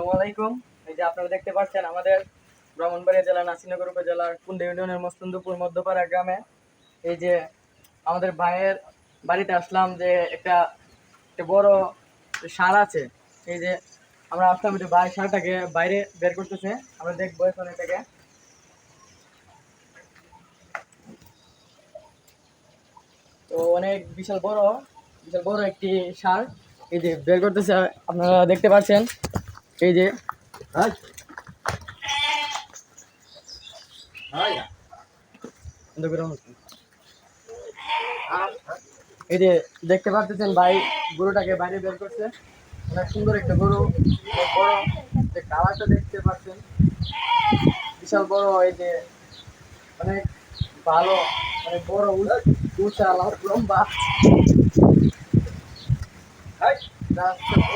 আসসালামু আলাইকুম। এই যে আপনারা দেখতে পাচ্ছেন আমাদের ব্রাহ্মণবাড়িয়া জেলার নাসিরনগর উপজেলার কুন্ডা ইউনিয়নের মস্তন্দপুর মধ্যপাড়া গ্রামে এই যে আমাদের ভাইয়ের বাড়িতে আসলাম যে একটা বড় ষাঁড় আছে। এই যে আমরা আসলাম, যে ভাই ষাঁড়টাকে বাইরে বের করতেছে, আমরা দেখবো এখন এটাকে। তো অনেক বিশাল বড় একটি ষাঁড় এই যে বের করতেছে, আপনারা দেখতে পাচ্ছেন। এই যে এই যে দেখতে পাচ্ছেন ভাই গরুটাকে বাইরে বের করছে। অনেক সুন্দর একটা গরু, অনেক বড়, যে কালারটা দেখতে পাচ্ছেন বিশাল বড়। এই যে অনেক ভালো, অনেক বড়, উঁচা লম্বা,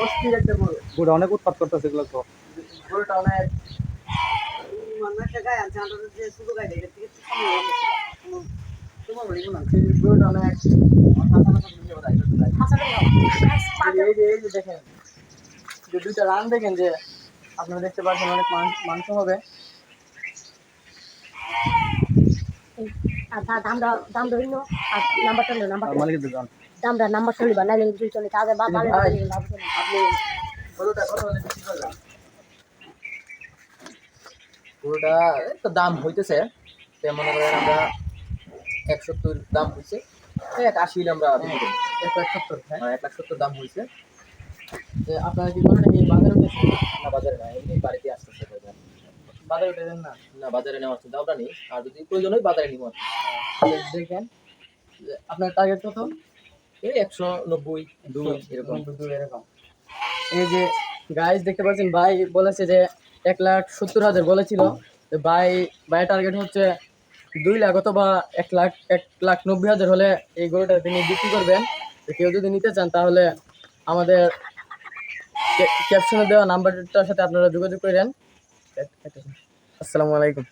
অস্থির একটা গরু। গরু অনেক উৎপাত করতেছে এগুলো তো। গরুটা অনেক গরুটা অনেক এই যে দেখেন, যে দুইটা রান দেখেন, যে আপনারা দেখতে পাচ্ছেন অনেক মাংস হবে। আপনি গরুটা কত হলে বিক্রি করবেন? গরুটা তো দাম হইতেছে, মনে করেন আমরা 170 দাম হয়েছে, 180 আমরা বিক্রি করি। 170, হ্যাঁ। 170 দাম হয়েছে। যে আপনারা কি গরুটা কি বাজারে উঠেছেন? না, বাজারে না, এমনি বাড়িতে আসতেছে। বাজারে উঠেছেন না? না, বাজারে নেওয়ার চিন্তা ভাবনা নেই, আর যদি প্রয়োজন হয় বাজারে নিব। দেখেন আপনার টার্গেট কত? এই 190, 2 এরকম। এরকম। এই যে গাইস দেখতে পাচ্ছেন, ভাই বলেছে যে 1,70,000 বলেছিল। তো ভাই টার্গেট হচ্ছে 2 লাখ অথবা 1,90,000 হলে এই গরুটা তিনি বিক্রি করবেন। তো কেউ যদি নিতে চান তাহলে আমাদের ক্যাপশনে দেওয়া নাম্বারটার সাথে আপনারা যোগাযোগ করেন। আসসালামু আলাইকুম।